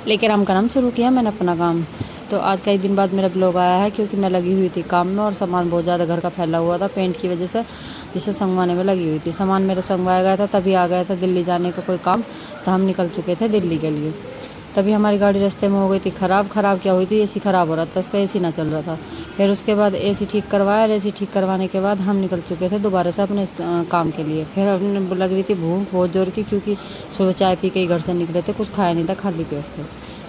लेके आराम का नाम शुरू किया मैंने अपना काम। तो आज कई दिन बाद मेरा ब्लॉग आया है, क्योंकि मैं लगी हुई थी काम में और सामान बहुत ज़्यादा घर का फैला हुआ था पेंट की वजह से, जिसे संगवाने में लगी हुई थी। सामान मेरा संगवाया गया था, तभी आ गया था दिल्ली जाने का कोई काम। तो हम निकल चुके थे दिल्ली के लिए। तभी हमारी गाड़ी रास्ते में हो गई थी ख़राब। क्या हुई थी, एसी ख़राब हो रहा था, उसका एसी ना चल रहा था। फिर उसके बाद एसी ठीक करवाया, और एसी ठीक करवाने के बाद हम निकल चुके थे दोबारा से अपने काम के लिए। फिर हमने लग रही थी भूख बहुत ज़ोर की, क्योंकि सुबह चाय पी के ही घर से निकले थे, कुछ खाया नहीं था, खाली पेट थे।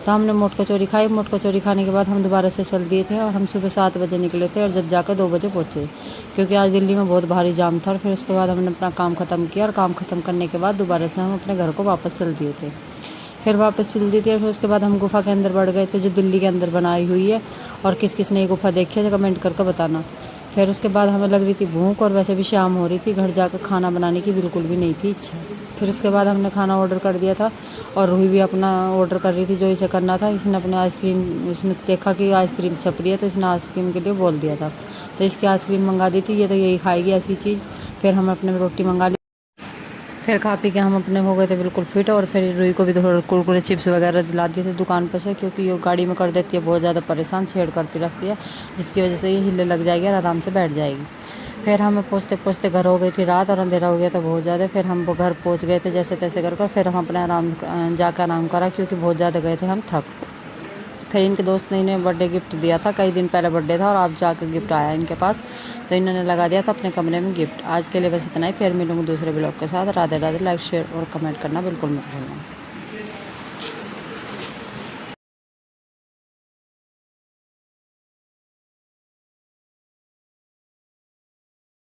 तो हमने मोट कचौरी खाई। मोट कचौरी खाने के बाद हम दोबारा से चल दिए थे, और हम सुबह 7 बजे निकले थे, और जब जाकर 2 बजे पहुँचे, क्योंकि आज दिल्ली में बहुत भारी जाम था। और फिर उसके बाद हमने अपना काम ख़त्म किया, और काम ख़त्म करने के बाद दोबारा से हम अपने घर को वापस चल दिए थे। फिर वापस सिल दी थी, और फिर उसके बाद हम गुफ़ा के अंदर बढ़ गए थे, जो दिल्ली के अंदर बनाई हुई है। और किस किस ने ये गुफ़ा देखी है तो कमेंट करके बताना। फिर उसके बाद हमें लग रही थी भूख, और वैसे भी शाम हो रही थी, घर जाकर खाना बनाने की बिल्कुल भी नहीं थी इच्छा। फिर उसके बाद हमने खाना ऑर्डर कर दिया था, और रूही भी अपना ऑर्डर कर रही थी जो इसे करना था। इसने अपने आइसक्रीम, उसमें देखा कि आइसक्रीम छप रही है, तो इसने आइसक्रीम के लिए बोल दिया था। तो इसकी आइसक्रीम मंगा दी थी, ये तो यही खाएगी ऐसी चीज़। फिर हम अपने रोटी मंगा ली। फिर खा पी के हम अपने हो गए थे बिल्कुल फिट। और फिर रूही को भी थोड़ा कुरकुरे चिप्स वगैरह दिला दिए थे दुकान पर से, क्योंकि ये गाड़ी में कर देती है बहुत ज़्यादा परेशान, छेड़ करती रहती है, जिसकी वजह से ये हिले लग जाएगी और आराम से बैठ जाएगी। फिर हमें पहुँचते पहुँचते घर हो गई थी रात, और अंधेरा हो गया था बहुत ज़्यादा। फिर हम वो घर पहुँच गए थे जैसे तैसे कर। फिर हम अपने जाकर आराम करा, क्योंकि बहुत ज़्यादा गए थे हम थक। फिर इनके दोस्त ने इन्हें बर्थडे गिफ्ट दिया था, कई दिन पहले बर्थडे था, और आज जाकर गिफ्ट आया इनके पास। तो इन्होंने लगा दिया था अपने कमरे में गिफ्ट। आज के लिए बस इतना ही। फिर मिलूंगी दूसरे ब्लॉग के साथ। राधे राधे। लाइक शेयर और कमेंट करना बिल्कुल मत भूलना।